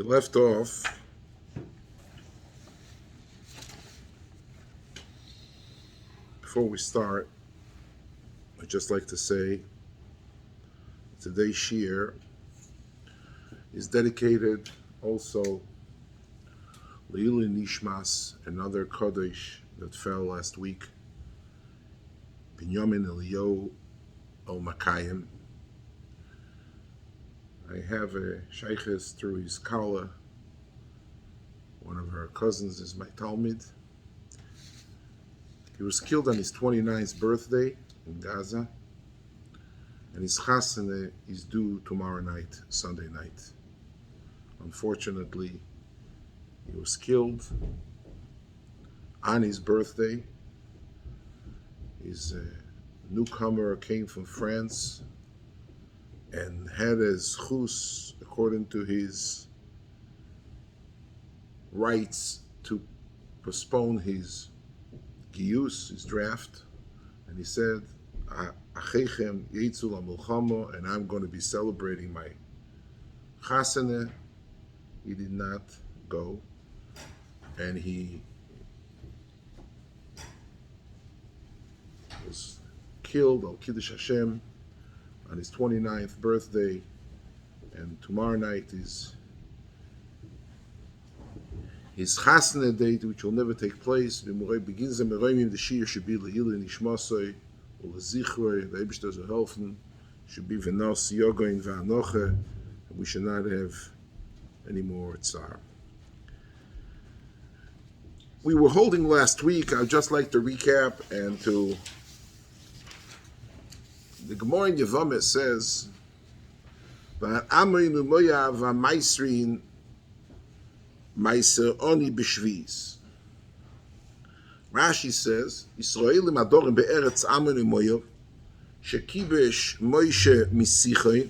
We left off before we start. I'd just like to say today's Shiur is dedicated also Leilui Nishmas, another Kodesh that fell last week, Benyamin Eliyahu Elmakayes. I have a shaykhis through his kala. One of her cousins is my Talmud. He was killed on his 29th birthday in Gaza, and his chasana is due tomorrow night, Sunday night. Unfortunately, he was killed on his birthday. His newcomer came from France and had as chus, according to his rights, to postpone his giyus, his draft, and he said, "Achechem yitzu lamilchama," and I'm going to be celebrating my chasana. He did not go, and he was killed al Kiddush Hashem on his 29th birthday, and tomorrow night is his chasana date, which will never take place. The Shiur should be Leilui nishmas, lezchero, the Eibishter will helfen, should be v'nos yogoin v'anoche, and we should not have any more tsar. We were holding last week. I'd just like to recap and to. The Gemara in Yevamah says that Amrinu Moyav Maisrin Maiser Oni B'Shvis. Rashi says Yisraelim Adorim Be'eretz Amrinu Moyav Shekibesh Moshe Misichoi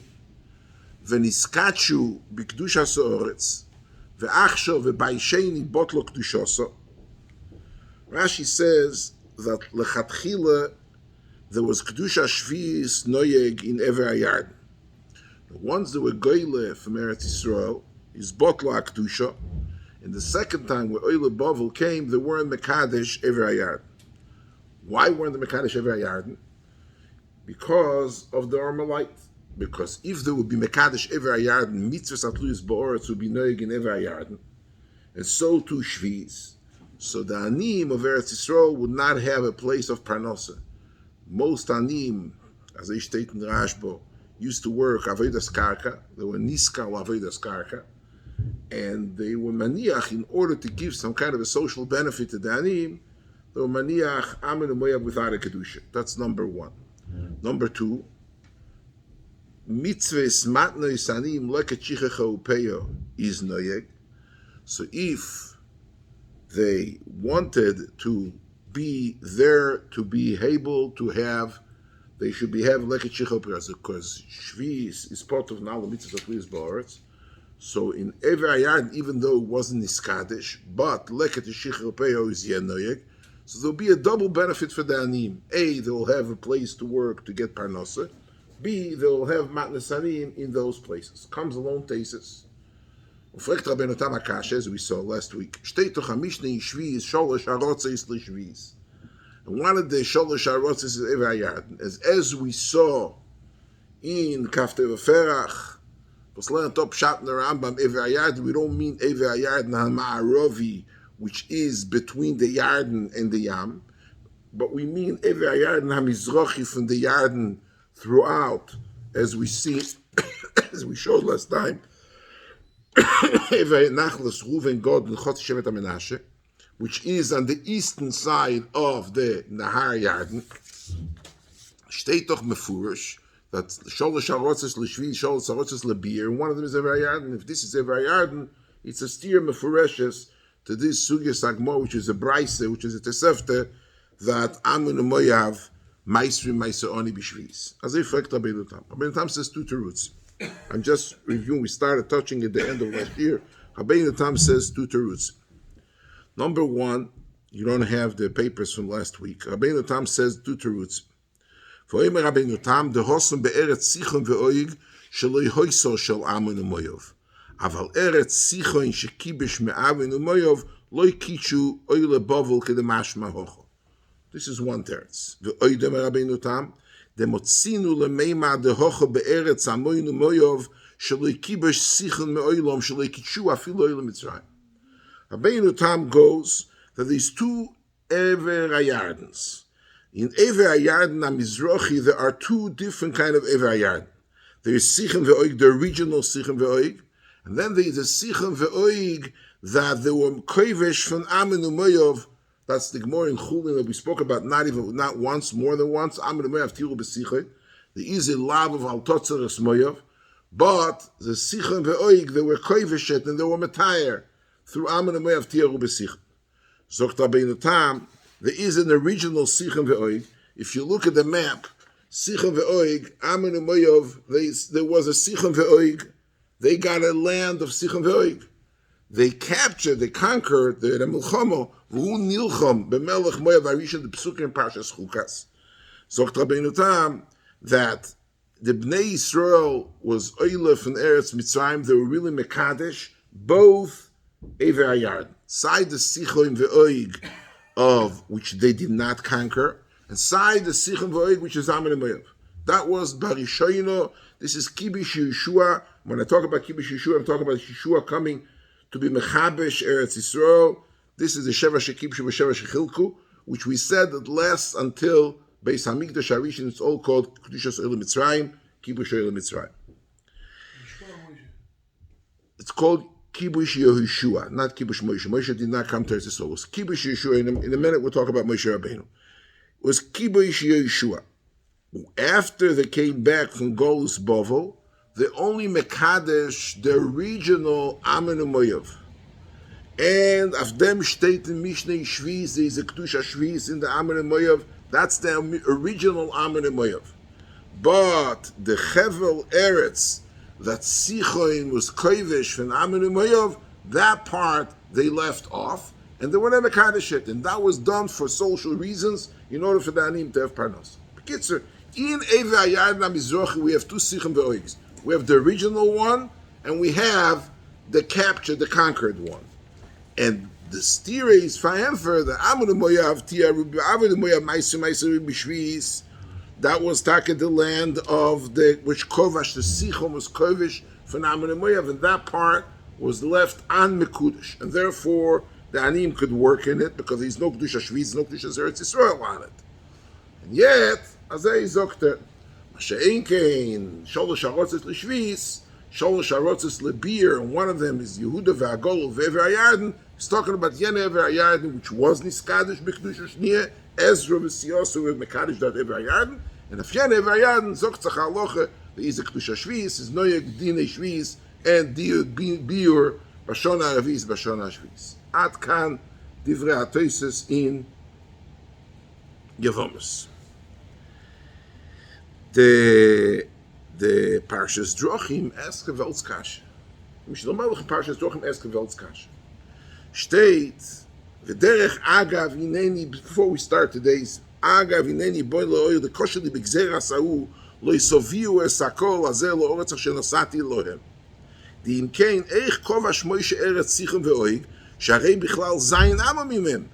V'Niskachu B'Kedushas Haaretz V'Achsho V'Baisheni Botlo Kedushoso. Rashi says that Lechatchila there was Kedusha Shvis Noyeg in Ever HaYarden. The ones that were Goyle from Eretz Yisrael is Botla Kedusha, and the second time where Oile Bavel came, they weren't Mekadesh Ever HaYarden. Why weren't the Mekadesh Ever HaYarden? Because of the Armalite. Because if there would be Mekadesh Ever HaYarden, Mitzvos Atluyos Ba'oretz would be Noyeg in Ever HaYarden, and so too Shvis. So the Anim of Eretz Yisrael would not have a place of Parnasa. Most anim, as I state in the Rashbo, used to work avodas karka. They were niskal avodas karka, and they were maniach in order to give some kind of a social benefit to the anim. They were maniach amin u'moyav without a kedusha. That's number one. Number two, mitzvahs matnois anim leket shichecha upeyo is noyeg. So if they wanted to be there to be able to have, they should be having leket shichecha because shvis is part of now the mitzvahs Atluyos Ba'oretz. So in Ever HaYarden, even though it wasn't niskadesh, but leket shichecha is yenoyeg, so there'll be a double benefit for the anim. A, they'll have a place to work to get parnasa. B, they'll have matnas anim in those places. Comes along tesis. As we saw last week, and one of the sholosh harotzes is Ever HaYarden, as we saw in Kaftei V'Ferach, top shot in the Rambam Ever HaYarden. We don't mean Ever HaYarden HaMa'arovi, which is between the Yarden and the Yam, but we mean Ever HaYarden HaMizrachi from the Yarden throughout, as we see, as we showed last time. Nachlas Ruven God L'chot Shevet HaMenashe, which is on the eastern side of the Nahar Yarden. Steht doch mefurish that Sholosh Harotzes L'Shvi, Sholosh Harotzes L'Bir, and one of them is Ever HaYarden. If this is Ever HaYarden, it's a steer mefureshes to this Sugyas Agmo, which is a Braise, which is a Tesefte, that Amun Moyav Maisri Maiser Oni B'Shvis. As if Rabbeinu Tam. Rabbeinu Tam says two teruts. I'm just reviewing. We started touching at the end of last year. Rabbeinu Tam says two teruts. Number one, you don't have the papers from last week. Rabbeinu Tam says two teruts. V'omer Rabbeinu Tam, the hosam be'eretz sichon ve'oig sheloi hoiso shel amun u'moyov. אבל ארץ סיכון שקיבש מאבן ומויוב לא קידשו אוי לבובל כדמשמע הוכו. This is one teretz. ואוי דאמר רבינו תם, דמוצינו למימא דהוכו בארץ המוין ומויוב שלא קיבש סיכון מאוילום שלא קידשו אפילו אוי למצרים. Rabbeinu Tam goes that these two Ever HaYardens. In Ever HaYarden HaMizrachi, there are two different kind of Ever HaYarden. There is Sichem Ve'oig, the original Sichem Ve'oig, and then there is a Sichem Ve'oig that there were Kovesh from Amen Umoyov. That's the Gemara in Chulin that we spoke about not once, more than once. Amen Umoyov Tiru B'Sichem. There is a love of Altotzeres Moyov, but the Sichem Ve'oig, they were Koveshet and they were Matayr through Amen Umoyov Tiru B'Sichem. Zogt Rabbeinu Tam, there is an original Sichem Ve'oig. If you look at the map, Sichem Ve'oig, Amen Umoyov, there was a Sichem Ve'oig. They got a land of Sichem Ve'oig. They captured, they conquered the Milchamo, V'hu Nilchom, B'melech Moav Arisha, the Psukim Parshas Chukas. Zogt Rabbeinu Tam, that the Bnei Yisrael was Oilef and Eretz Mitzrayim, they were really Mekadesh, both Ever HaYarden. Side the Sichem Ve'oig, of which they did not conquer, and side the Sichem Ve'oig, which is Amen Umoyov. That was Barishoino. This is Kibush Yehoshua. When I talk about Kibush Yehoshua, I'm talking about Yehoshua coming to be Mechabesh Eretz Yisrael. This is the Sheva Shekibshu v'Sheva Shechilku, which we said that lasts until Beis Hamikdash Harishon. It's all called Kedushas Oil Mitzrayim, Kibush Oil Mitzrayim. It's called Kibush Yehoshua, not Kibush Moshe. Moshe did not come to Eretz Yisrael. It was Kibush Yehoshua. In a minute, we'll talk about Moshe Rabbeinu. It was Kibush Yehoshua. After they came back from Golus Bovel, they only Mekadesh the regional Amen Umoyov. And of them state in Mishnah Shviz, there is a Kedusha Shviz in the Amen Umoyov. That's the original Amen Umoyov. But the Chevel Eretz, that Sichoin was Kovesh from Amen Umoyov, that part they left off, and they were never Mekadesh it. And that was done for social reasons, in order for the Anim to have Parnos. Bekitzer, in Ever HaYarden HaMizrachi, we have two Sichem Ve'oigs. We have the original one, and we have the captured, the conquered one. And the Shiurei Sefer the Amen Umoyov Amen Umoyov Meiser B'Shviz, that was taken the land of the which Kovash the Sichom was Kovish from Amen Umoyov, and that part was left on Mekudesh, and therefore the Anim could work in it because there's no Kedusha Shviz, no Kedusha Eretz Yisrael on it. And yet, Azay Zokter, Mashein Kein, Sholosh Harotzes L'Shviz, Sholosh Harotzes L'Bir, and one of them is Yehuda Ve'Agol Ve'Ever HaYarden. He's talking about Yen Ever HaYarden, which was Niskadesh B'Kedusha Shniya, Ezra V'Siyosu with Mekadesh that Ever HaYarden, and if Yen Ever HaYarden, Zoktach HaLoche, there is a Kedusha Shviz, is Noyeg Dinei Shviz, and Biur Bashona Araviz Bashona Shviz. Ad Kan Divrei HaToises in Yevomus. The Parshas Drochim ask a Weltskashe. Mishlomalach Parshas Drochim ask a Weltskashe. State v'derech agav hineni. Before we start today's agav hineni boy lo'oyer the kosheli b'gzeira sa'u lo yisoviu es hakol hazeh lo'oretz asher nosati lohem. Di imkein eich kovash Moshe eretz sichem ve'oig sharei bichlal zayin amo mimem.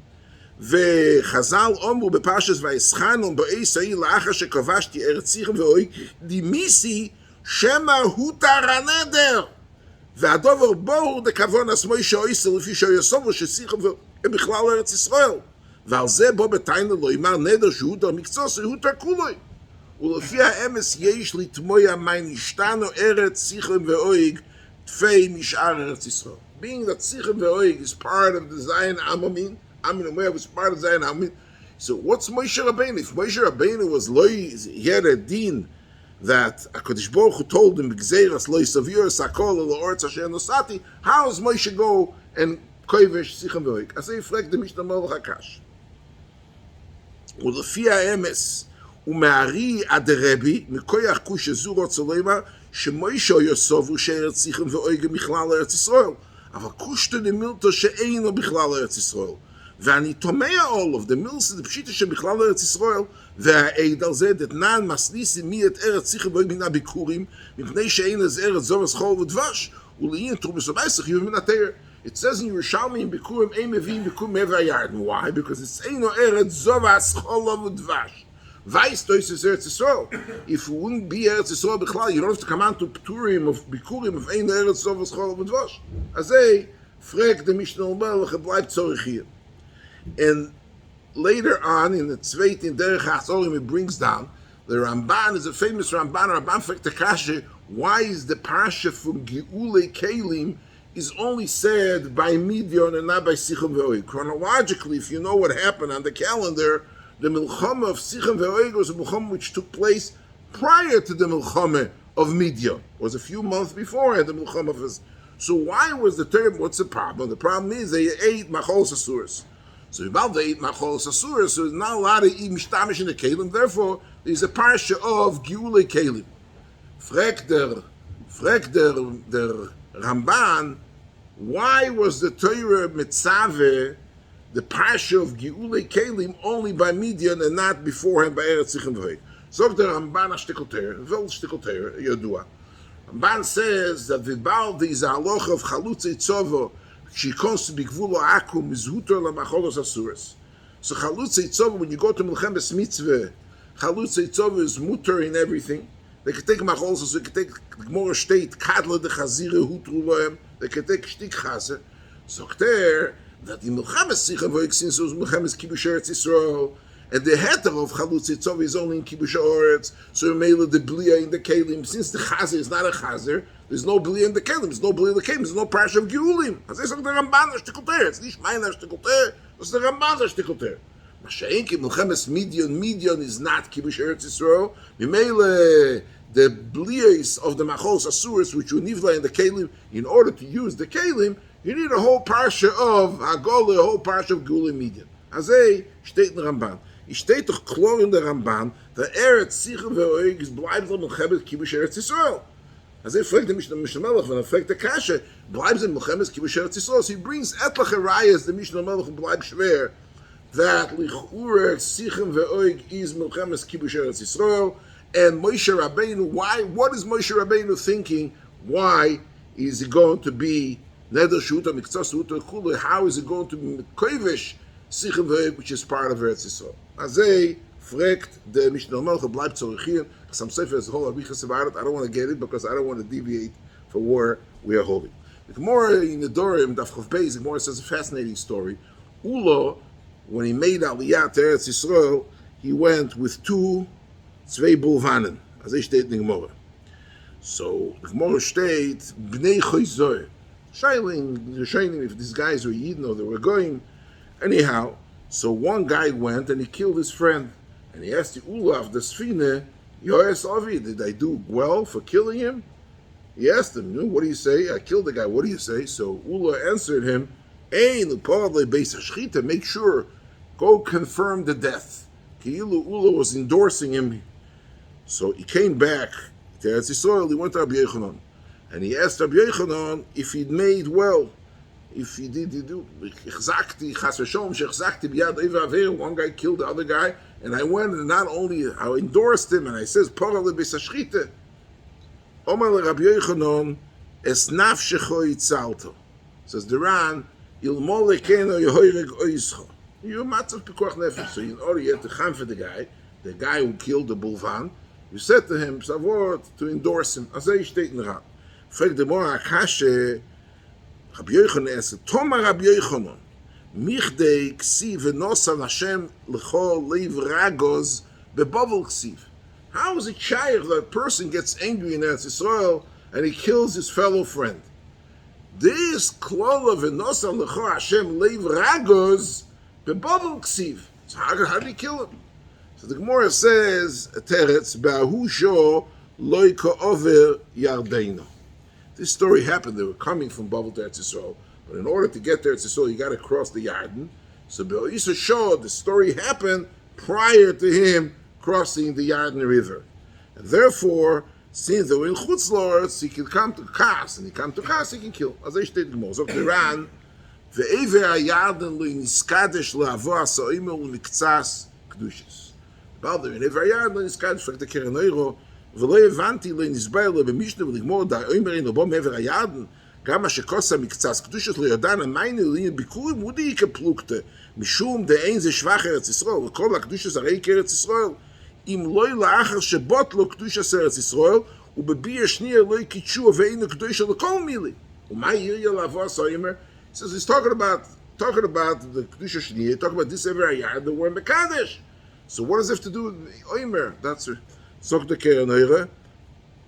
וחז"ל אומרו בפרשת ויסחנון באי סעי לאחר שכבשתי ארץ סיכם ואויג דימיסי שמא הוא תרנדר והדובר בואו דכוון עצמוי שאויסר לפי שאויסובו שסיכם בכלל ארץ ישראל ועל זה בוא בתיינה לא יאמר נדר שהוא דר מקצוס הוא תרקולוי ולפי האמס יש לתמויה מי נשתנו ארץ סיכם ואויג תפי משאר ארץ ישראל. Being that סיכם ואויג is part of the Zion Amamin, Amen Umoyov was part of Zion Amin. So what's Moshe Rabbeinu? If Moshe Rabbeinu was he had a din that HaKadosh Baruch Hu told him, Gzeiras lo yisavir sakol l'oretz asher nosati, how does Moshe go and kovesh sichem ve'oig? As he fragt the Mishnah Melech HaKash. ולפי האמס, ומערי עד הרבי, מכוח כוש זו רוצה לומר, שמוישה יוסובו שארץ סיכם ואויג בכלל ארץ ישראל. אבל כושתא דמילתא שאינו בכלל ארץ ישראל. ואני תומע אולוב, דמילתא דפשיטא שבכלל ארץ ישראל, והעד על זה דתנן מסניסי מי את ארץ סיכם ואויג מן הביקורים, מפני שאין אז ארץ זורס חול ודבש, It says in Yerushalmi in Bikurim, Ein Mevim Bikurim Ever HaYarden. Why? Because it's Eino Eretz Zovas Cholav Udvash. Weiss Tois is Eretz Yisrael. If it wouldn't be Eretz Yisrael Bichlal, you don't have to come on to Pturim of Bikurim of Eino Eretz Zovas Cholav Udvash. Azay, frag the Mishnah Melech, bleibt zorich hier. And later on, in the Tzveit in Derech HaCholim, it brings down, the Ramban is a famous Ramban. Ramban fragt the Kashe, why is the parasha from Geulei Kelim is only said by Midian and not by Sichem Ve'oig? Chronologically, if you know what happened on the calendar, the Milchama of Sichem Ve'oig was a Milchama which took place prior to the Milchama of Midian. It was a few months before the Milchama of his. So why was the term, what's the problem? The problem is they ate Machol Sasuras. So about they ate Machol Sasuras, so there's not a lot of Mishtamish in the Kelim, therefore there's a parsha of Geulei Kelim. Frag der Ramban, why was the Torah Mitzaveh, the parsha of Geulei Kelim, only by Midian and not beforehand by Eretz Sichem Ve'oig? So the Ramban Ashtikel Yodua. Ramban says that the Baal is a halacha of Chalutzei Tzovo, she comes to be Gvulo Akum, is Hutor LaMacholos Asuras. So Chalutzei Tzovo, when you go to Melchemes Mitzvah, Chalutzei Tzovo is mutter in everything. They can take Macholos, so they can take Gmor Shteit, Kadla de Chazire, Hutru Lohem, they can take Shtik Chazer. So there, that in Melchemes Sichem Ve'oig, since it was Melchemes Kibush Eretz Yisrael, and the heter of Chalutzei Tzovo is only in Kibush Haaretz, so Mela the Blia in the Kelim. Since the Chazer is not a Chazer, there's no Blia in the Kelim, there's no Blia in the Kelim, there's no Parsha of Geulim. As I said, the Ramban Ashtikel it's nicht mein Ashtikel it's the Ramban Ashtikel Masha'enki Melchemes Midian is not Kibush Eretz Yisrael. Mimele, the Blias of the Machos Asuras, which you nivla in the Kelim, in order to use the Kelim, you need a whole Parsha of Hagolah, a whole Parsha of Geulim Midian. Azay steht in the Ramban. Ich steht doch klar in der Ramban, der Eretz Sichem Ve'oig is bleibt am Melchemes Kibush Eretz Yisrael. As he fragt the Mishnah Melech, when he fragt the Kasha, bleibt am Melchemes Kibush Eretz Yisrael. So he brings etliche Rayas, the Mishnah Melech, and bleibt schwer, that Lichura Sichem Ve'oig is Melchemes Kibush Eretz Yisrael, and Moshe Rabbeinu, why? What is Moshe Rabbeinu thinking? Why is it going to be Neder Shuta Miktzas Shuta Kulu? How is it going to be Kovish Sichem Ve'oig, which is part of Eretz Yisrael? Azay fragt the Mishnah Melech, bleibt zorich hier. Some Sefer is whole abichas about it. I don't want to get it because I don't want to deviate from where we are holding. The Gemara in the Dorim, Daf Chav Beis, the Gemara says a fascinating story. Ulo, when he made Aliyah to Eretz Yisrael, he went with two Tzvei Bulvanen, as he stated in the Gemara. So the Gemara states, Bnei Choyzoy, Shailing, if these guys were Yidden or they were going. Anyhow, so one guy went and he killed his friend. And he asked the Ula of the Sfine, Yoes Avi, did I do well for killing him? He asked him, what do you say? I killed the guy, what do you say? So Ula answered him, make sure, go confirm the death. Ki'ilu Ula was endorsing him. So he came back to Eretz Yisrael, he went to Rabbi Yochanan. And he asked Rabbi Yochanan if he'd made well. If he did do, one guy killed the other guy, and I went and not only I endorsed him, and I says, Parale b'sashchite. Omar Rabbi Yochanan, es nafshecho yitzalto. Says the Ran, ilmo lekeno yehoyreg oischo. You're matzav pikuach nefesh. So in order you had to ham for the guy who killed the bulvan, you said to him, Savort, to endorse him. Azay shteit in the Ran. Frag the Mora Akashe, Rabbi Yochanan asked, Toma Rabbi Yochanan, Michdei ksiv v'nosan Hashem l'chol leiv ragos bebavel ksiv. How is it shaykh that a person gets angry in Eretz Yisrael and he kills his fellow friend? This klola v'nosan l'chol Hashem leiv ragos bebavel ksiv. So how did he kill him? So the Gemara says, Teretz ba'ahusho loy ka'over yardeino. This story happened. They were coming from Bavel to Eretz Yisrael, but in order to get to Eretz Yisrael, you got to cross the Yarden. So Be'oisa showed the story happened prior to him crossing the Yarden River, and therefore, since they were in Chutz La'aretz, he can come to Kas, and he come to Kas, he can kill. As I stated, Gemara. So Iran, ve'ever HaYarden lo niskadesh la'avo ha'sa'imel u'miktzas kedushas. About there, in Ever HaYarden lo niskadesh for the Keren Euro. ולא הבנתי לנסבר לו במשנה ולגמור די אומר אין רבו מעבר הירדן גם מה שקוסה מקצת קדושת לא ידענה מיינו לעניין ביקורים הוא די כפלוגתא משום דאין זה שבח ארץ ישראל וכל הקדושת הרי כארץ ישראל אם לא לאחר שבוט לו קדושת ארץ ישראל ובביר שנייה לא קידשו ואינו קדושה לכל מילי ומה יריה לעבור הסוימר? He says he's talking about the Kedusha Shniyah, talking about this Ever HaYarden, the word Mekadesh. So what does it have to do with Oimer? That's Sok de Keren Oire.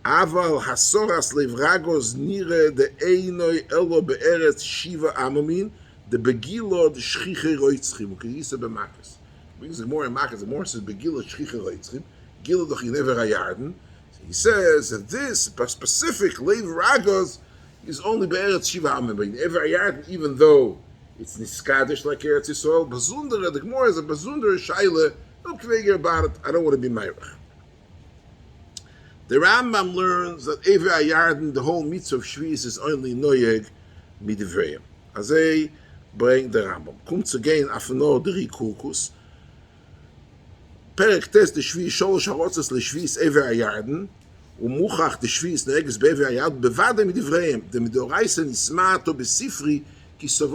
Aval Hasoras Levragos Nire de Einoi Elo Be'eretz Shiva Amamin de Begilod Shchiche Roitzchim. Okay, he said B'Makas. Brings the more in Makas, the more says Begilod Shchiche Roitzchim. Gilod in Ever HaYarden. He says that this specific Levragos is only Be'eretz Shiva Amamin. But in Ever HaYarden, even though it's niskadish like Eretz Yisrael. Bazundere, the Gemara is a bazundere shaila. Don't figure about it. I don't want to be meirach. The Rambam learns that Ever HaYarden, the whole mitzvah of Shvius is only noyeg midivreim. As they bring the Rambam. Kommt again afno deri kurkus. Perek tes de Shvius sholosh harotzes le Shvius Ever HaYarden. Umuchach de Shvius neges be'Ever HaYarden bevade midivreim. De midoraisa nishmatu besifri. He says,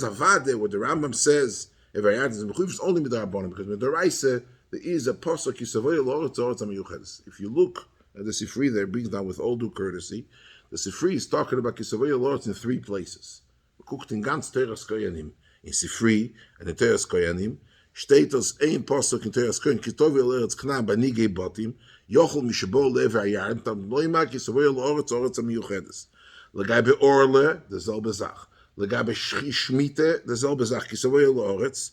Avade, what the Rambam says, Ever HaYarden is mechuyev only midrabanan, because midoraisa there is a pasuk Kisavoyo L'Oretz Oretz HaMiyuchedes. If you look at the Sifri there, it brings down with all due courtesy, the Sifri is talking about Kisavoyo L'Oretz in 3 places. Guckt in ganz Teras Koyanim, in Sifri and in Teras Koyanim, steht als ein pasuk in Teras Koyanim, Kisavoyo L'Oretz Knan Banigei Botim, Yochel Mishabol Ever HaYarden, Tam Loima Kisavoyo L'Oretz Oretz HaMiyuchedes. Legabe Orle, derselbe Sach. Legabe Shmite, derselbe Sach. Kisavoyo L'Oretz.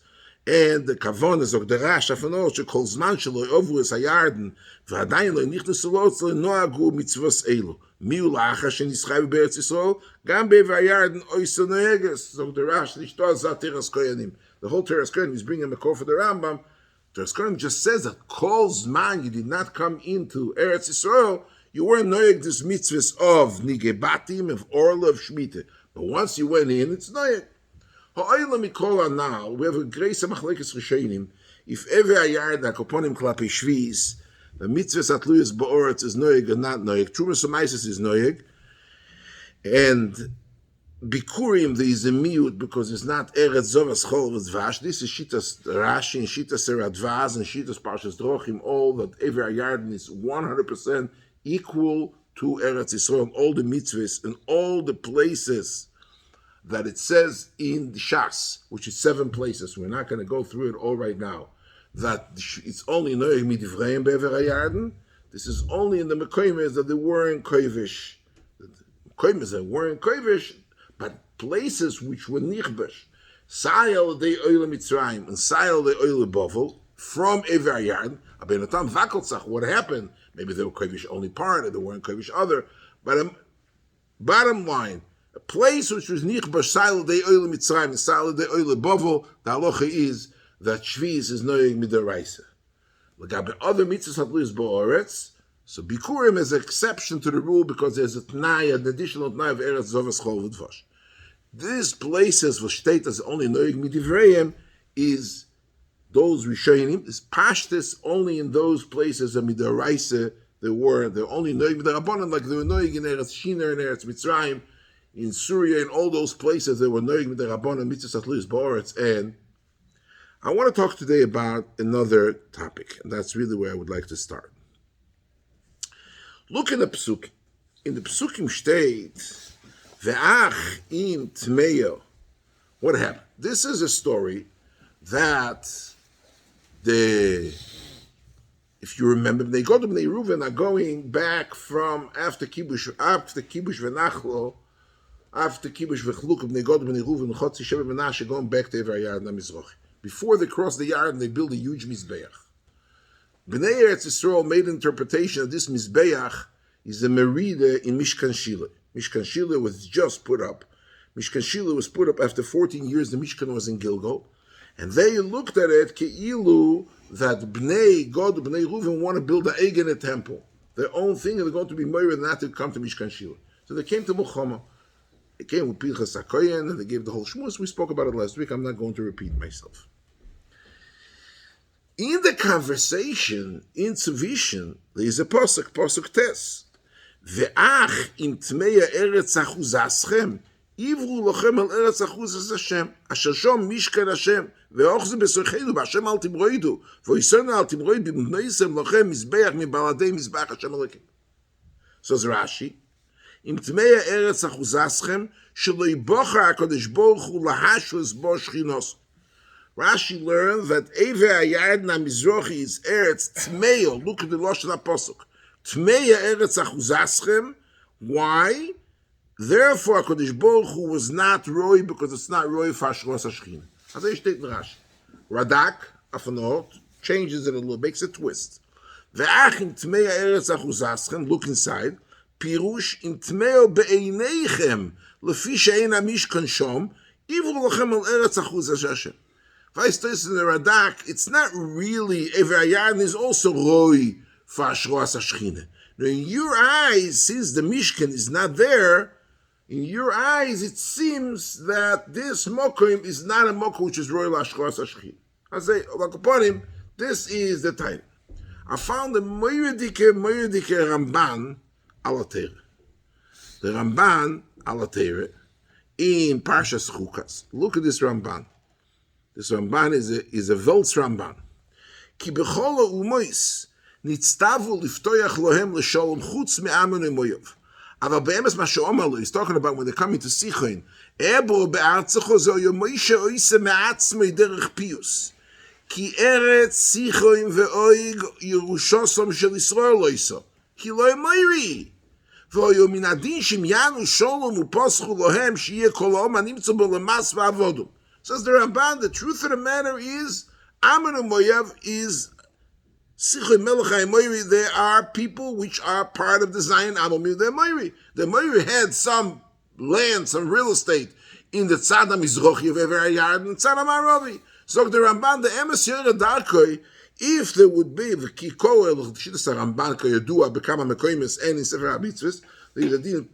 And the Kavon is of the Rash, Afanor, Shekol Zman Shelo Yovu Es HaYarden, V'adayin Lo Nichnas L'Oretz Lo Noagu Mitzvos Elu. Miu Lacha Shenischayv Be'eretz Yisrael, Gam Be'Ever HaYarden Oiso Noeges. So the Rash, Nishto Zat Teras Koyanim. The whole Teras Koyanim is bringing a call for the Rambam. Teras Koyanim just says that Kol Zman, you did not come into Eretz Yisrael, you weren't noyeg this mitzvahs of nigebatim, of orla, of shmita. But once you went in, it's noyeg. Horav Michoel now, we have a grace of machlekes rishonim. If Ever HaYarden akoponim klapi shvis, the mitzvahs atluyas ba'oretz is noyeg or not noyeg. Trumas umaisis is noyeg. And bikurim, there is a miut because it's not eretz zovas chol v'dvash. This is shitas Rashi and shitas Radvaz and shitas Parshas Drochim, all that Ever HaYarden is 100% equal to Eretz Yisrael, all the mitzvahs and all the places that it says in the Shas, which is 7 places. We're not going to go through it all right now. That it's only noyeg midivreim be'Ever HaYarden. This is only in the Mekaymes that they weren't kovish. Mekaymes that weren't kovish, but places which were nichbash. Sayel de oile Mitzrayim and Sayel de oile Bovel from Ever HaYarden. Abenatam vakoltzach. What happened? Maybe they were kovish only part, or they weren't kovish other. But bottom line, a place which was nichbash Sayel de oile Mitzrayim and Sayel de oile Bovel. The halacha is that shviz is noyeg midaraisa. Legabe other mitzvahs hatluyas ba'oretz. So bikurim is an exception to the rule because there's a t'nai, an additional t'nai of eretz zovas chol v'dvash. These places where state as only noyeg midivreim is those rishonim is pashtus only in those places of midaraisa they're only noyeg midarabanan like they were noyeg in Eretz Shinar and Eretz Mitzrayim, in Syria and all those places they were noyeg midarabanan mitzvahs hatluyas ba'oretz. And I want to talk today about another topic, and that's really where I would like to start. Look in the Psukim. In the Psukim state, Ve'ach im tmeyo. What happened? This is a story that if you remember, they go to Bnei Reuven are going back from after Kibush V'Nachlo, after Kibush V'Chluk, they go to Bnei Reuven, Chotzi Sheva Menashe, going back to Ever HaYarden HaMizrochi. Before they cross the Yarden, they build a huge Mizbeach. Bnei Eretz Yisrael made an interpretation of this Mizbeach is a merida in Mishkan Shila. Mishkan Shila was just put up. Mishkan Shila was put up after 14 years. The Mishkan was in Gilgal. And they looked at it, Ke'ilu, that Bnei Reuven want to build an Egen temple. Their own thing, and they're going to be married not to come to Mishkan Shila. So they came to Muhammad. They came with Pinchas HaKoyen, and they gave the whole shmuz. We spoke about it last week. I'm not going to repeat myself. In the conversation, in Tzavishin, there is a pasuk tes. ואך אם טמאי הארץ אחוזסכם, עברו לכם על ארץ אחוז השם, אשר שום משכן השם, ואוחזו בסורכנו, והשם אל תמרוידו, ואיסנו אל תמרוידו, במנויסם לכם מזבח מבלעדי מזבח השם אלוקים. So זה רש"י, אם טמאי הארץ אחוזסכם, שלא יבוחר הקדוש ברוך הוא להשווס בו שכינוס. Rashi learned that Ever HaYarden HaMizrochi is Eretz Tmeyo. Look at the Lashon HaPosuk. Tmeya Eretz Achuzaschem. Why? Therefore, HaKadosh Baruch Hu was not Roy because it's not Roy for Ashros HaShechina. As I state in Rashi. Radak, Afanot, changes it a little, makes a twist. Ve'ach in Tmeya Eretz Achuzaschem, look inside. Pirush in Tmeyo Be'einechem, Lefi She'ein HaMishkan Shom, Ivru Lachem Al Eretz Achuz HaShem. Vice in the Radak, it's not really, Ever HaYarden is also Roy for Ashros HaShechina. Now in your eyes, since the Mishkan is not there, in your eyes it seems that this Mokim is not a Mokim which is Roy Ashros HaShechina. I say, like upon him, this is the title. I found the Moyedike Ramban Alatere. The Ramban Alatere in Parshas Chukas. Look at this Ramban. This Ramban is a Volz Ramban. Ki bechol ha'umois nitztavu liftoyach lohem l'sholom chutz me'amen u'moyov. Aber be'emes ma she'omar lo, he's talking about when they're coming to Sichon. Ebo be'artzecho ze'oyo Moshe oise me'atzmei derech pius. Ki eretz Sichon ve'oig Yerushosom shel Yisrael oiso. Ki lo emoiri. Ve'oyo min adin shim yanu sholom u'poschu lohem shiye kol ha'om animtzo bo lemas va'avodum. Says the Ramban, the truth of the matter is, Ammon and Moav is Sichon Melech HaMoiri. They are people which are part of the Zion Amomim. They're Moiri. The Moiri had some land, some real estate in the Tzad HaMizrochi of Ever HaYarden, Tzad HaMaravi. So the Ramban, the Emes Yera Darkoi, if there would be the Kikoel, the Shittas Ramban Koyadua, Bekama Mekoimes, and in Sefer HaMitzvos, even in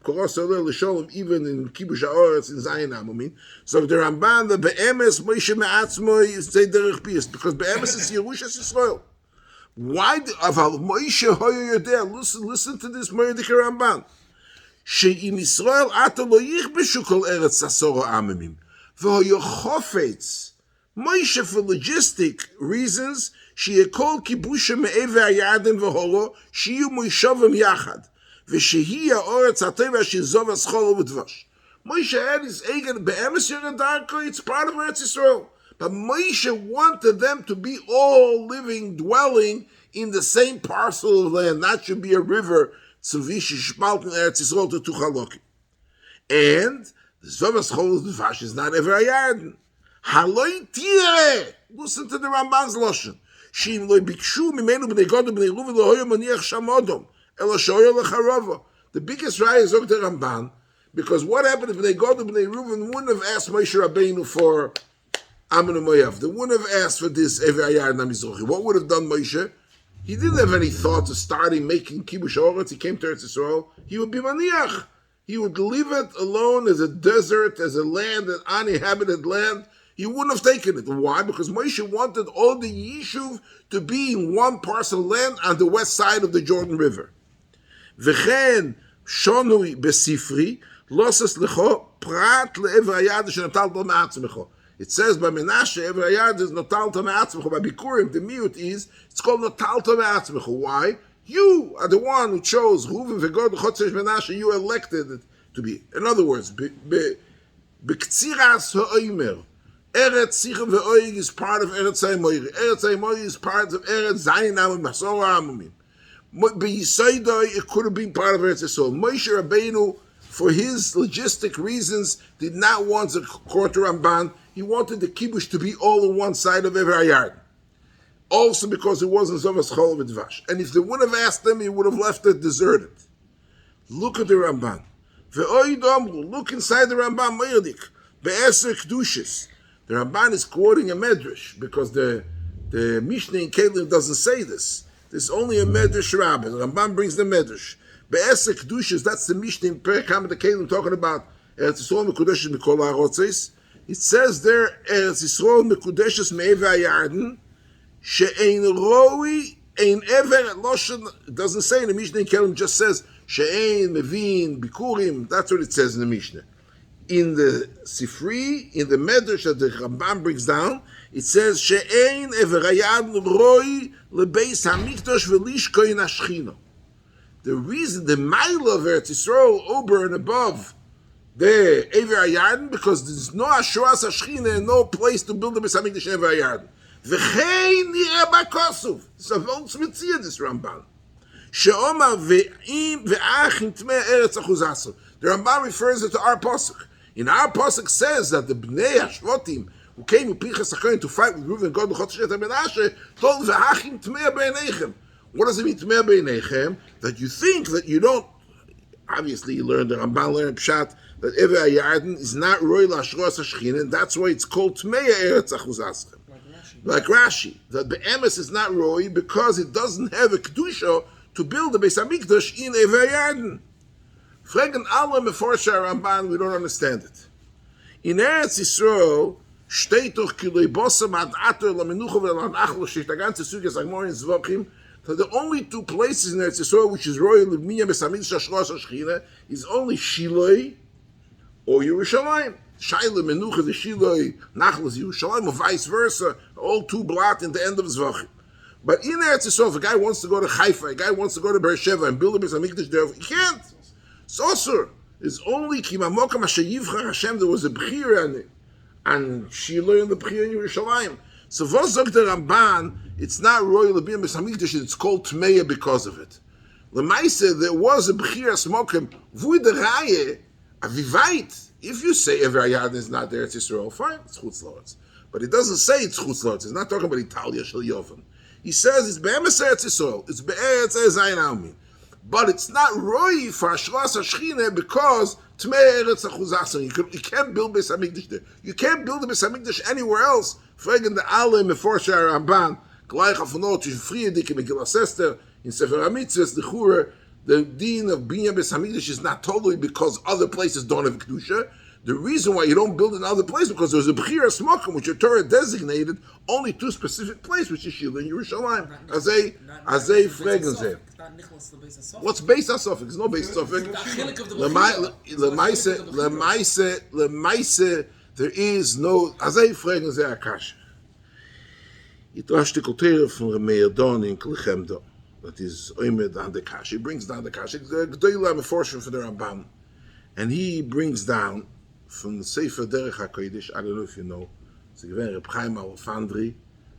Kibush HaOretz in Zion Amomim. So the Ramban, the Be'emes Moshe Me'atzmoi say Derech Pius, because Be'emes is Yerushas Yisrael. Why? Moshe Hoyo Yodea. Listen to this Moedik Ramban. She'im Yisrael ato lo yichbeshu kol eretz asoro amemim. V'hoyo chofetz. Moshe, for logistic reasons, she'ekol kibusha me'ever HaYarden v'holo, shiyu moishovim yachad. V'shehi ha'oretz ha'teva shizov ha'schol u'dvash. Moshe had his Egan be'emes Yeredarko, it's part of Eretz Yisrael. But Moshe wanted them to be all living, dwelling in the same parcel of land. That should be a river, Tzuvish Shpalt in Eretz Yisrael to Tuchalokim. And the Zov ha'schol u'dvash is not Ever HaYarden. Haloi tire! Listen to the Ramban's Lashon. She'im lo bikshu mimenu b'nei Godo b'nei Ruven lo hoyo maniach sham odom. The biggest raya is Zog the Ramban, because what happened if they go to Bnei Reuven wouldn't have asked Moshe Rabbeinu for Ammon and Moav. They wouldn't have asked for this Ever HaYarden HaMizrochi. What would have done Moshe? He didn't have any thought of starting making Kibush Oretz. He came to Eretz Yisrael. He would be maniach. He would leave it alone as a desert, as a land, an uninhabited land. He wouldn't have taken it. Why? Because Moshe wanted all the Yishuv to be in one parcel of land on the west side of the Jordan River. V'chen shonui besifri losas lecho prat le'ever HaYarden shenatalto me'atzmecho. It says by Menashe Ever HaYarden is natalto me'atzmecho. By Bikurim the miut is it's called natalto me'atzmecho. Why? You are the one who chose Reuven v'Gad v'Chotzesh Menashe. You elected it to be. In other words, b'ktsiras ha'omer. Eretz Sichon ve'oig is part of Eretz HaMoiri. Eretz HaMoiri is part of Eretz Zion Amomim, Masora Amomim. B'Yisaydoi, it could have been part of Eretz Yisrael. Moshe Rabbeinu, for his logistic reasons, did not want the Korte Ramban. He wanted the Kibush to be all on one side of Ever HaYarden. Also because it wasn't Zovas Chol v'Dvash. And if they would have asked them, he would have left it deserted. Look at the Ramban. Look inside the Ramban, Moedik. Be'eser Kedushis. The Ramban is quoting a Medrash, because the Mishnah in Kelim doesn't say this. There's only a Medrash Rabbah. The Ramban brings the Medrash. Be'esek Kedushas, that's the Mishnah in Perek Hamad Kelim talking about Eretz Yisrael Mekudeshes Mikol HaArotzes. It says there, Eretz Yisrael Mekudeshes Me'ever HaYarden, She'ein Roi, Ein Ever, Loshen, it doesn't say in the Mishnah in Kelim, just says, she'ein mevin bikurim. That's what it says in the Mishnah. In the Sifri, in the Medrash that the Ramban brings down, it says she'ein ever hayarden roi lebeis hamikdash v'lishkoin hashchina. The reason, the mile of Eretz Yisrael over and above the Ever HaYarden, because there's no Ashuras HaShechina and no place to build the Beis HaMikdash Ever HaYarden. V'chein nireh b'kosuf. It's a Volz Metzia, this Ramban. She'omar ve'im ve'achim tmei Eretz Achuzaso. The Ramban refers it to our Pasuk. In our Pasuk says that the Bnei HaShvotim who came with Pinchas HaKohen to fight with Reuven, Gad, Chot, Shet, and Menashe, told ve'achim tmei b'einechem. What does it mean, tmei b'einechem? That you think that you don't, obviously you learned, the Ramban learned Pshat, that Ever HaYarden is not Roy Lashros HaShechina, and that's why it's called Tmei Eretz Achuzaschem. Like Rashi, that the Emes is not Roy because it doesn't have a Kedusha to build the Beis HaMikdash in Ever HaYarden. Fragen alle Meforsha Ramban, we don't understand it. In Eretz Yisrael, steht doch ki leibosam ad ator la menucha ve'la nachlo steht the ganze Sugyas Agmor in Zvachim. So the only two places in Eretz Yisrael which is Roy L'Minya Beis HaMikdash Shashros HaShechina is only Shiurei or Yerushalayim. Shaila Menucha, the Shiurei, Nachlas Yerushalayim, or vice versa, all two blot in the end of Zvachim. But in Eretz Yisrael, if a guy wants to go to Haifa, a guy wants to go to Beersheba and build a Beis HaMikdash there, he can't. Sosur is only Ki Mamokam Asher Yivchar Hashem, there was a Bechira and Shiurei and the Bechira in Yerushalayim. So what sagt the Ramban, it's not royal L'Biyam Beis HaMikdash, it's called Tmeya because of it. L'maise, there was a Bechira Smokim, Vui de Raye, Avivait. If you say Ever HaYarden is not there, it's Yisrael, fine, it's Chutz La'aretz. But it doesn't say it's Chutz La'aretz. It's not talking about Italia Shel Yovan. He says it's Be'emes Eretz Yisrael. It's Be'eretz Zayin Almin. But it's not Roy for Ashras HaShechina because Tmei Eretz Achuzachson. You can't build Beis HaMikdash there. You can't build the Beis HaMikdash anywhere else. Fragen the Ale Meforsha Ramban, Gleich Afonot, Friedik in Megillas Esther, in Sefer HaMitzvos, the Chura, the Din of Binyan Beis HaMikdash is not totally because other places don't have Kedusha. The reason why you don't build in other places because there's a Bechira Smokim, which your Torah designated only two specific places, which is Shiurei and Yerushalayim. As they fragen say. What's Beis HaSofik? There's no Beis HaSofik. Lemaise, there is no. As they fragen say Akash. It was the Kotera from Remeir Don in Klechem. That is Oimed on the Kash. He brings down the Kash. The G'dayla Meforshim for the Ramban. And he brings down from the Sefer Derech HaKodesh, I don't know if you know, it's given Reb Chaim Alefandri,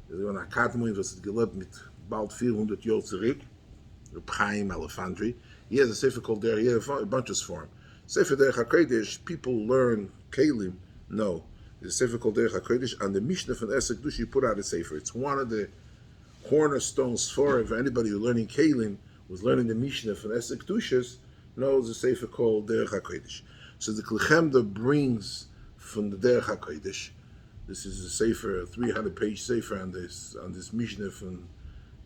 der war eine Akademie, was hat gelebt mit bald 400 Jahren zurück, Reb Chaim Alefandri. He has a Sefer called Derech, he has a bunch of form. Sefer Derech HaKodesh, people learn Kalim, no. There's a Sefer called Derech HaKodesh, and the Mishnah from Esek Dush, he put out a Sefer. It's one of the cornerstones for if anybody who's learning Kalim was learning the Mishnah from Esek Dushas, knows a Sefer called Derech HaKodesh. So the Klechemda brings from the Derech HaKodesh. This is a Sefer, a 300-page Sefer on this Mishnah from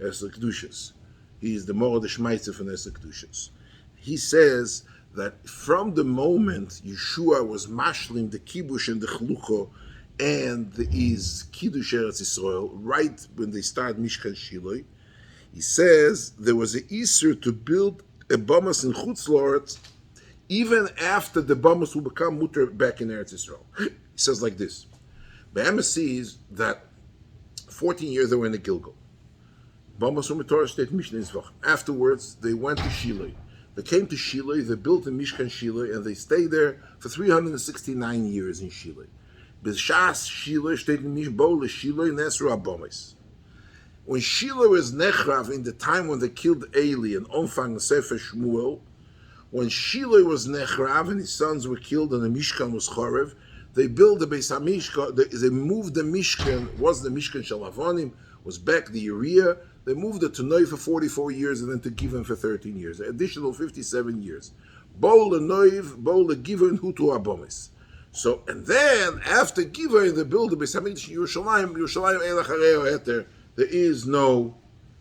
Esek Dushas. He is the Morad Shmaitzer from Esek Dushas. He says that from the moment Yeshua was mashlim the kibush and the chlucho and the is Kiddush Eretz Yisrael, right when they start Mishkan Shiloh, he says there was an Isur to build a Bamas in Chutz La'aretz even after the Bamas will become mutter back in Eretz Yisrael. He says like this. Be'emes sees that 14 years they were in the Gilgal. Bamas were Torah State Mishnah Zvach. Afterwards, they went to Shiloh. They came to Shiloh, they built a Mishkan Shiloh, and they stayed there for 369 years in Shiloh. B'shas Shiloh steht in Mishbo Shiloh Nesru Abomis. When Shiloh was Nechrav in the time when they killed Eli and Omfang Sefer Shmuel, when Shiloh was Nechrav and his sons were killed and the Mishkan was Chorev, they built the Beis HaMishkan, they moved the Mishkan, was the Mishkan Shel Avonim, was back the Uriah, they moved it to Noi for 44 years and then to Givon for 13 years, an additional 57 years. Bo le-Noiv, Bo le-Givon, Hutu Abomis. So, and then, after Givon, they built the Beis HaMikdash in Yerushalayim, Eila Chareo Heter, there is no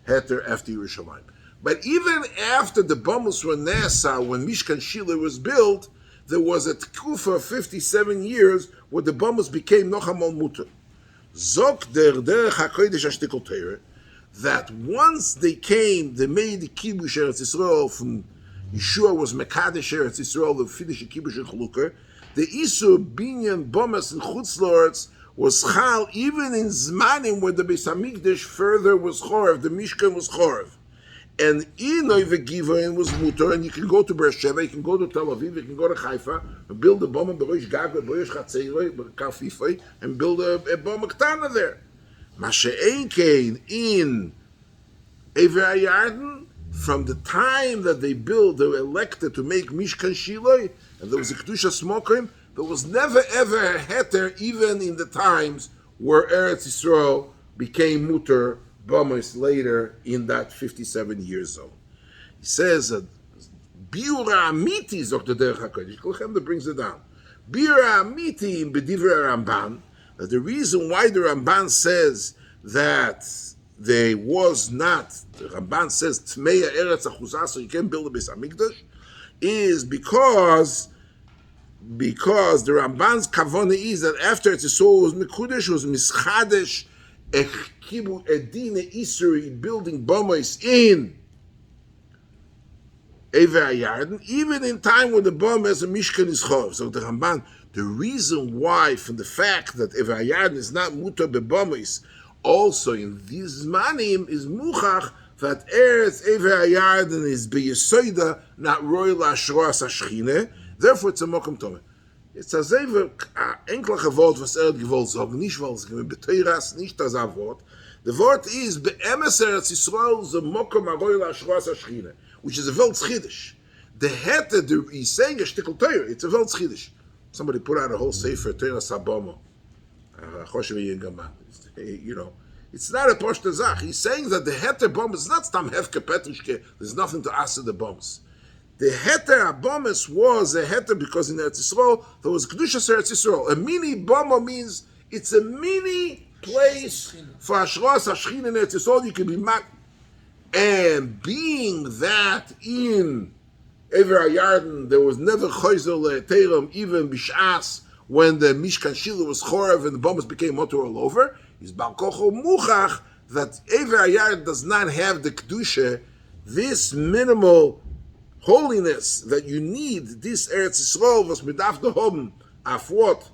Heter after Yerushalayim. But even after the Bamus were Nasa, when Mishkan Shiloh was built, there was a tkufa of 57 years where the Bamus became Nochamol Mutter. Zok der Derech HaKodesh HaShtikol Torah, that once they came, they made the Kibush Eretz Yisrael from Yeshua was Mekadesh Eretz Yisrael, the Finish Kibush and Chalukah. The Isur Binyan Bomas and Chutzlords was Chal even in Zmanim when the Beis Hamikdash further was Chorav, the Mishkan was Chorav. And Inoi Vegivain was Mutar, and you can go to Beersheba, you can go to Tel Aviv, you can go to Haifa, and build a bomb in Berosh Gaga, Berosh Chatzeroi, Kafifoi, and build a bomb Ktana there. Mashe'ein Kain in Ever HaYarden, from the time that they were elected to make Mishkan Shiloi, and there was a Kedusha Smokim, there was never ever a heter, even in the times where Eretz Yisrael became Mutar Bomis later in that 57 years old. He says that Biura Amiti zok the Derech HaKodesh. Kolchem brings it down. Biura Amiti in B'divrei Ramban, that the reason why the Ramban says that there was not, the Ramban says Tmeya Eretz Achuzah, so you can't build a Beis Hamikdash, is because the Ramban's kavana is that after Eretz Yisrael was Mekudesh, was Mischadesh, Echibu Edine Isuri, building Bomis in Ever HaYarden, even in time when the Bomis and Mishkan is Chov. So the Ramban, the reason why, from the fact that Ever HaYarden is not Mutar Bebomis, also in these Zmanim is Muchach, that Eretz Ever HaYarden is Beyesoida, not Royal Ashroas Ashchine, therefore it's a Mokum Tomeh. It's a selbe enklage Wort, was gewollt sagen, nicht weil es beteuras, nicht das Wort. The word is be'emes Eretz Yisrael the mokom aroy la'ashras hashchina, which is a Welt Chiddush. The heter, he's saying a shtickle Torah, it's a Welt Chiddush. Somebody put out a whole sefer Torah Sabomo. You know, it's not a poshta zach. He's saying that the heter bomb is not stam hefke petrishke. There's nothing to ask the bombs. The heter abomis was a heter because in Eretz Yisrael there was Kedushas Eretz Yisrael. A mini bomba means it's a mini place for Ashras Hashchin in Eretz Yisrael. You can be mat. And being that in Ever HaYarden there was never Chayzel Teram even Bishas when the Mishkan Shila was Chorav and the bombas became motor all over, is Bal Kocho Muchach that Ever HaYarden does not have the Kedusha, this minimal holiness that you need, this Eretz Yisrael was midaf the hom af what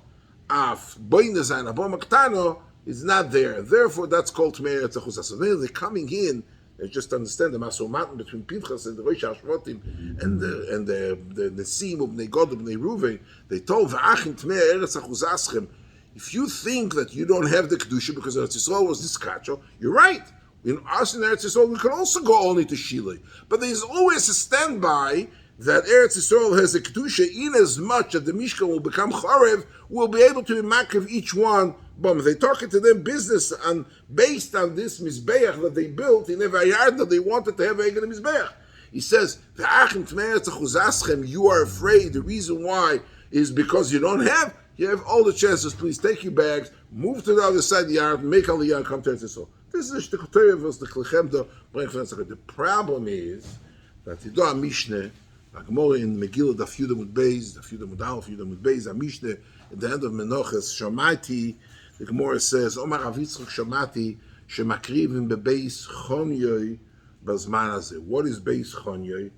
af boines and abom aktano is not there. Therefore, that's called Tmei Eretz Achuzah. So then they're coming in and just understand the masomatim between Pinchas and the Rosh Hashvotim and the Nesim of Bnei Gad of Bnei Ruven. They told V'achin Tmei Eretz Achuzaschem. If you think that you don't have the kedusha because Eretz Yisrael was diskacho, you're right. In us in Eretz Yisrael, we can also go only to Shilei. But there's always a standby that Eretz Yisrael has a Kedusha in as much that the Mishkan will become Chorev, we'll be able to be Makiv each one. But they talking to them business and based on this Mizbeach that they built in Ever HaYarden that they wanted to have Egel Mizbeach. He says, you are afraid. The reason why is because you don't have. You have all the chances. Please take your bags, move to the other side of the yard, make Aliyah, and come to Eretz Yisrael. This is the Shtikotayah was the Klechemda. The problem is that you do a Mishnah, like more in Megillah, the Yudam Beis, the Yudam Aleph, Yudam Beis, a Mishnah, at the end of Menachos, Shamati, the Gemara says, Omar Avitzchok Shamati, Shemakrivim bebeis Chonyoy Bazman Hazeh. What is Beis Chonyoy?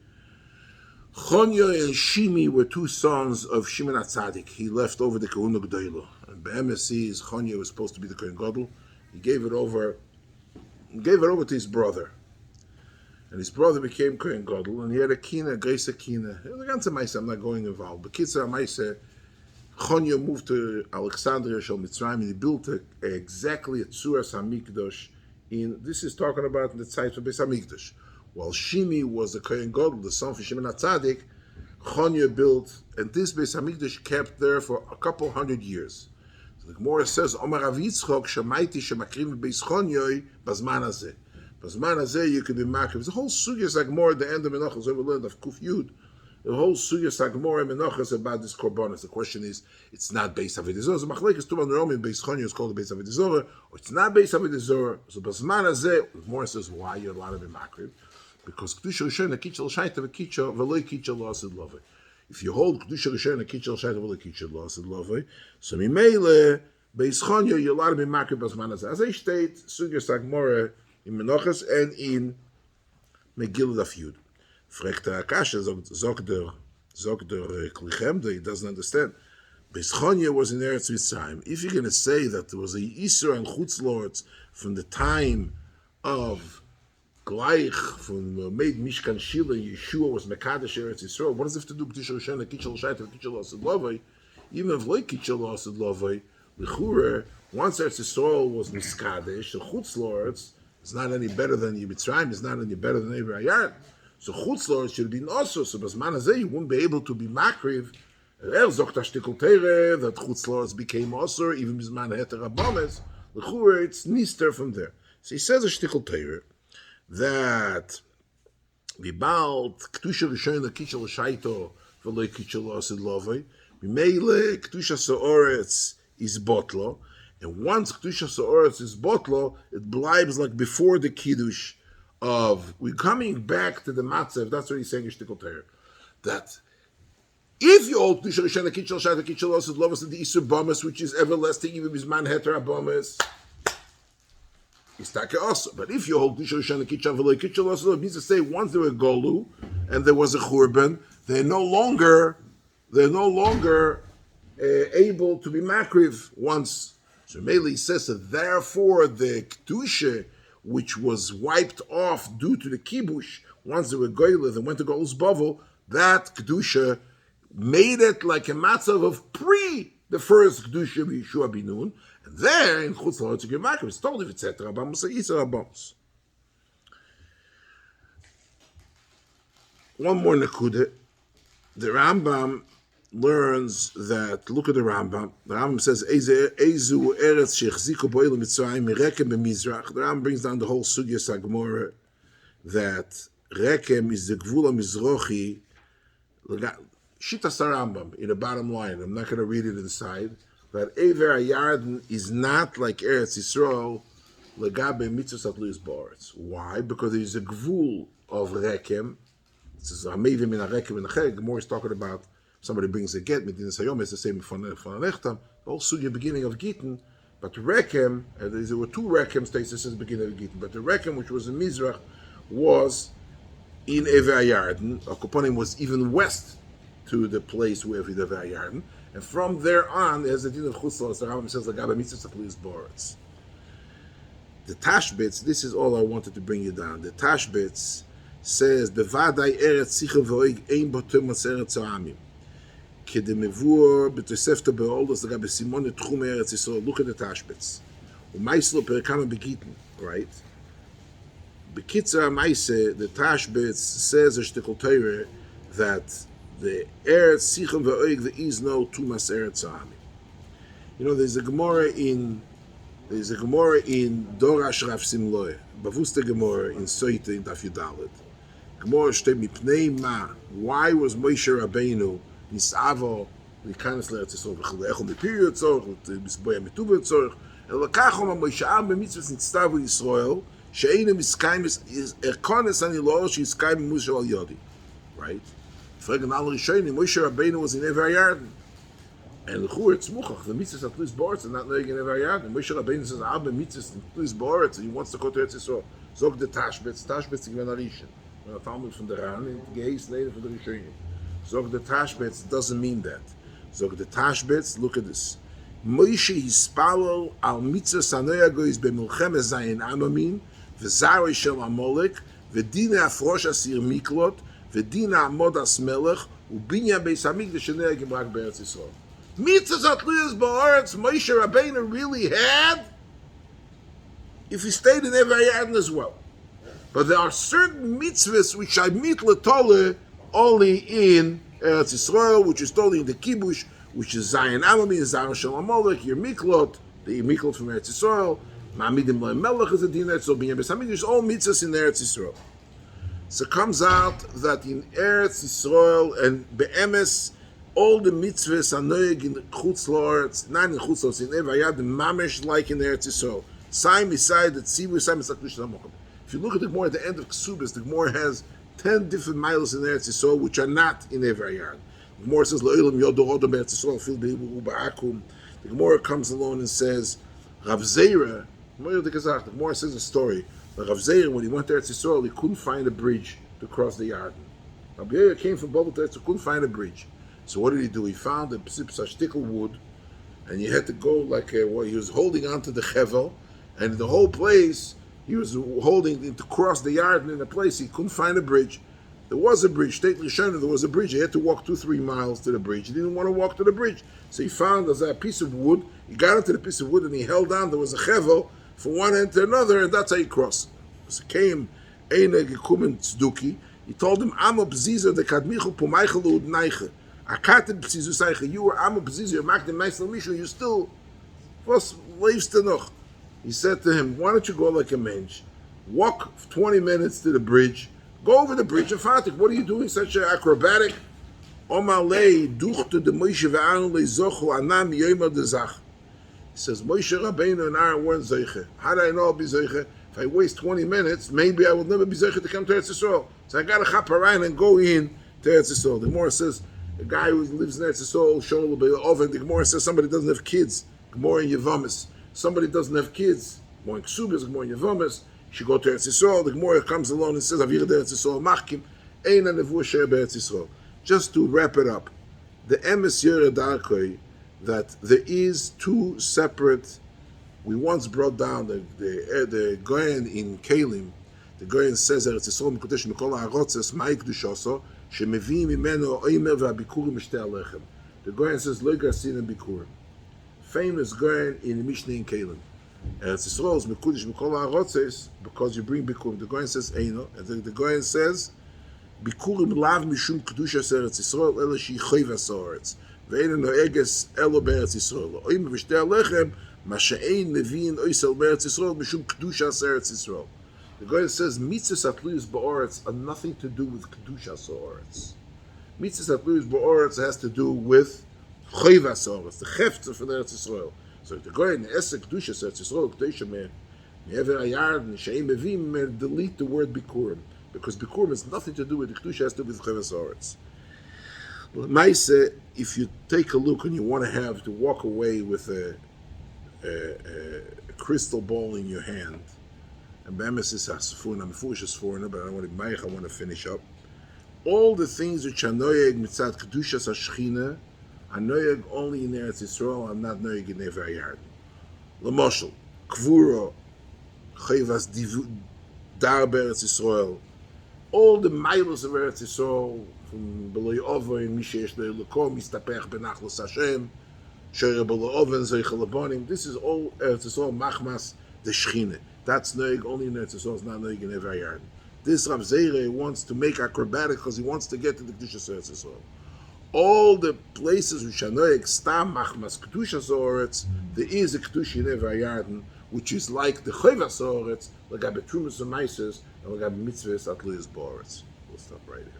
Chonyoy and Shimi were two sons of Shimon HaTzadik. He left over the Kahuna G'daylo. And BMSC is Chonyoy was supposed to be the Kohen Gadol. He gave it over to his brother. And his brother became Kohen Gadol, and he had a kina, Grace kina. I'm not going involved. But Kitzur HaMaisa, Chonyoy moved to Alexandria, Shal Mitzrayim, and he built exactly a Tzuras HaMikdash in, this is talking about in the Tzait of Beis HaMikdash. While Shimi was the Kohen Gadol, the son of Shimon HaTzadik, Chonyoy built, and this Beis HaMikdash kept there for a couple hundred years. So the Gemara says, Omar Rav Yitzchok, Shemaiti Shemakrim Beis Chonyoy, Bazman Hazeh. Bazman Hazeh, you could be makriv. The whole sugya Sagmor at the end of Menachos, over learned of Kuf Yud. The whole sugya Sagmor and Menachos about this korbanos. The question is, it's not Beis Avodah Zorah. So Machlekes Tuman Romi Beis Chonyoy is called the Beis Avodah Zorah, or it's not Beis Avodah Zorah. So Bazman Hazeh, the Gemara says, why you're allowed to be makriv? Because Kedusha Rishon Akitcha L'Shaita V'Kitcha V'Loi Kitcha Lo Asid Lovei. If you hold Kedusha Rishon Akitcha L'Shaita V'Loi Kitcha Lo Asid Lovei, so Mimele Beis Chonyoy you're allowed to be makriv Bazman Hazeh. As I state, sugya Sagmor in Menachos and in Megillah Daf Yud. Fragt der Akasha, sagt der Klichemde, he doesn't understand. Beischonia was in Eretz Mitzrayim. If you're going to say that there was a Yisur and Chutz Lords from the time of Gleich, from made Mishkan Shila, Yeshua was Mekadesh Eretz Yisrael, what does it have to do with Kitchel Rishon, Kitchel Shait, Kitchel Osid Lovai? Even if like Kitchel Osid Lovai, L'chure, once Eretz Yisrael was Miskadesh, the Chutz Lords is not any better than Mitzrayim, is not any better than Ever HaYarden. So Chutz Lords should be also, so Basman Hazeh, you wouldn't be able to be Makriv. Zogt Ashtikul Teire, that Chutz Lords became also, even Bisman Heter Abomes, L'chure, it's Nister from there. So he says Ashtikul Teire, that Vibalt, Ktusha Rishon, Kitchel Shaito, V'loi Kitchel Osid Lovai, B'meile, Ktusha Sa'oretz is Botlo, and once Ktusha Sa'oretz is Botlo, it blibes like before the Kiddush of, we're coming back to the Matzev, that's what he's saying in Shtikol Teir, that if you hold Ktusha Rishon, Kitchel Shaito, Kitchel Osid Lovas, and the Isur Bomes, which is everlasting, even Bisman Heter Abomes, it's taka also. But if you hold Kitchel Rishon, Kitchel V'loi Kitchel Osid, it means to say once there were Golu and there was a Churban, they're no longer able to be makriv once. So Mele says that therefore the Kedusha, which was wiped off due to the Kibush, once they were Goyle and went to Golus Bavel, that Kedusha made it like a matzav of pre the first Kedusha of Yeshua Binun, and there in Chutz La'Oretz to give makriv, it's told if it's Eter Abamos or Yisrael Abamos. One more Nakuda. The Rambam learns that, look at the Rambam says, Ezu Eretz Shechziku Bo'el Mitzrayim Rekem B'Mizrach. The Rambam brings down the whole Sugya Sagmora, that Rekem is the Gvul HaMizrochi, Shitas Rambam, in the bottom line, I'm not going to read it inside, that Ever HaYarden is not like Eretz Yisrael, Legabe Mitzvos Atluis Ba'aretz. Why? Because there is a Gvul of Rekem. It says, Amevim in a Rekem in a Cheg. More is talking about somebody brings a get, Medina Sayom, it's the same for Nechtam, also the beginning of Gittin, but Rekem, there were two Rekem states, this is the beginning of Gittin, but the Rekem, which was in Mizrach, was in Ever HaYarden, Akuponim was even west to the place where Ever HaYarden, and from there on, there's the din of Chutz La'Oretz, the Rambam says, Lagaba Mitzvos Atluis Ba'aretz. The Tashbetz, this is all I wanted to bring you down. The Tashbetz says, Bevadai Eretz Sicha V'oig Ein Botemas Eretz Ha'amim. כדמבואר בתוספתא בהולדתו לגבי סימון תחום ארץ ישראל. Look at the Tashbetz. ומייסלו פרק כמה בגיטין, right? בקיצר המייסה, the Tashbetz says השתיקל תורה that the Eretz Sichon V'oig, there is no Tumas Eretz Ha'amim. You know, there's a Gemara in Dorash Rav Simloy, Bavusta Gemara in Soita in Daf Yudalet. Gemara shtei mipnei ma. Why was Moshe Rabbeinu Nisavo להיכנס לארץ ישראל וכו', איך הוא מפיר צורך, בסבוי המטוב צורך, אלא כך הוא מוישעם במצוות נצטבו ישראל, שאין המסקיים, ארקונס אני לא שיסקיים במושל על יודי. Right? פרגן על ראשונים, מוישה רבינו was in Ever HaYarden. And l'chur it's muchach, the mitzvahs at least boards are not knowing in Ever HaYarden. Moshe Rabbeinu says, Abba mitzvahs at least boards, and he wants to go to Eretz Yisrael. Zog the Tashbetz given a Rishon. When I found it from the Ran, and Geis later from the Rishonim. Zog the Tashbetz doesn't mean that. Zog the Tashbetz, look at this. Moshe hispalel al mitzvahs anoyagois b'milchem zayin amamin, v'zaroi shel amolek, v'dina afrosh asir miklot, v'dina amod as melech, u'binya beis hamikdash sheneagim rak be'eretz Yisrael. Mitzvahs atliyas ba'aretz Moshe Rabbeinu really had if he stayed in Ever HaYarden as well. But there are certain mitzvahs which I meet l'tole only in Eretz Yisrael, which is totally in the Kibush, which is Zayin Amami, Zayin Shel Amalek, your Miklot, the Miklot from Eretz Yisrael, Ma'amidim Lo Melech is a din, so Binyam Beis Hamikdash, all mitzvahs in Eretz Yisrael. So it comes out that in Eretz Yisrael and Be'emes, all the mitzvahs are noyeg in Chutz La'Oretz, not in Chutz La'Oretz, in Ever HaYarden, mamish like in Eretz Yisrael. Side beside the Tzivu, side beside Kedusha HaMokom. If you look at the Gemara at the end of Ksubas, the Gemara has 10 different miles in Eretz Yisrael which are not in Ever HaYarden. The Gemara says, Lo'ilam Yodo Odom Eretz Yisrael, Fil Be'ibu Ba'akum. The Gemara comes along and says, Rav Zeira, the Gemara says a story, that Rav Zeira, when he went to Eretz Yisrael, he couldn't find a bridge to cross the Yarden. Rabbi Yehuda came from Babel Teretz, couldn't find a bridge. So what did he do? He found a stickle wood, and you had to go like he was holding onto the chevel, and the whole place he was holding to cross the yard, and in a place he couldn't find a bridge. There was a bridge, State Rishona, there was a bridge. He had to walk 2-3 miles to the bridge. He didn't want to walk to the bridge. So he found there's a piece of wood. He got into the piece of wood and he held on. There was a chevel from one end to another, and that's how he crossed. So came Eine Gekumen Tzduki. He told him, Amo Bziza de Kadmichu Pumaichel Udnaiche. Akaten Bzizu Saiche. You were Amo Bziza, you're Makdim Meisel Mishu, you still was leaves to noch. He said to him, why don't you go like a mensch? Walk 20 minutes to the bridge. Go over the bridge and Fatik. What are you doing such an acrobatic? Omalei duchte de Moshe ve'anu lezochu anam yomer de zach. He says, Moshe Rabbeinu and Aaron weren't zeiche. How do I know I'll be zeiche? If I waste 20 minutes, maybe I will never be zeiche to come to Eretz Yisrael. So I got to chop around and go in to Eretz Yisrael. The Gemara says, a guy who lives in Eretz Yisrael, Shon L'Be'oven, the Gemara says somebody doesn't have kids. Gemara in Yevamis. Somebody doesn't have kids. Gemara in Ksubis, Gemara in Yevamis. She go to Eretz Yisrael. The Gemara comes along and says, Avir de Eretz Yisrael, Machkim, Ein HaNevuah She'er Be'Eretz Yisrael. Just to wrap it up, the emes Yere Darkei, that there is two separate. We once brought down the Goyen in Kalim. The Goyen says Eretz Yisrael Mekudesh Mikol Ha'arotzes Ma'ik Dushoso Shemeviim Mimeno Oimer VaBikurim Mishtei Alechem. The Goyen says Lo Garsin and Bikurim. Famous Goyen in the Mishnah in Kalim. Eretz Yisrael is Mekudesh Mikol Ha'arotzes because you bring Bikurim. The Goyen says Eino, and the Goyen says Bikurim lav mishum kedushas Eretz Yisrael ela shi chayvas haaretz ve'ein noeges elo be'Eretz Yisrael oim v'shtei alechem ma she'ein nevi'in oisel be'Eretz Yisrael mishum kedushas Eretz Yisrael. The guy says mitzvos atluyos ba'aretz are nothing to do with kedushas haaretz. Mitzvos atluyos ba'aretz has to do with chayvas haaretz, the hefzer for the Eretz Yisrael. So the guy in the esek kedushas Eretz Yisrael kedusha me'ever hayarden she'ein mevim delete the word bikurim. Because Bikurim has nothing to do with the Kedusha, has to do with Chevas Haaretz. Maise, if you take a look and you want to have to walk away with a crystal ball in your hand, and Bemis is Hasfun, I'm foolish as foreigner, but I want to finish up. All the things which are noyeg mitzad Kedushas HaShechina are noyeg only in Eretz Yisrael and not noyeg in Ever HaYarden. L'moshel, Kvura, Chevas Dar Be'Eretz Yisrael, all the miles of Eretz Yisrael, from Beloi Oven, Mishesh Le'Eloko, Mistapech Benachlos Hashem, Shere Beloi Oven, Zeichel Abonim, this is all Eretz Yisrael, Machmas, the Shechine. That's noig only in Eretz Yisrael, it's not noig in Ever HaYarden. This Rav Zeire wants to make acrobatic because he wants to get to the Kedushas Eretz Yisrael. All the places which are noig, Stam Machmas, Kedushas Oretz, there is a Kedusha in Ever HaYarden, which is like the Chevas Haaretz, like a Betrumas and Meises, and like a Mitzvos Atluyos Ba'aretz. We'll stop right here.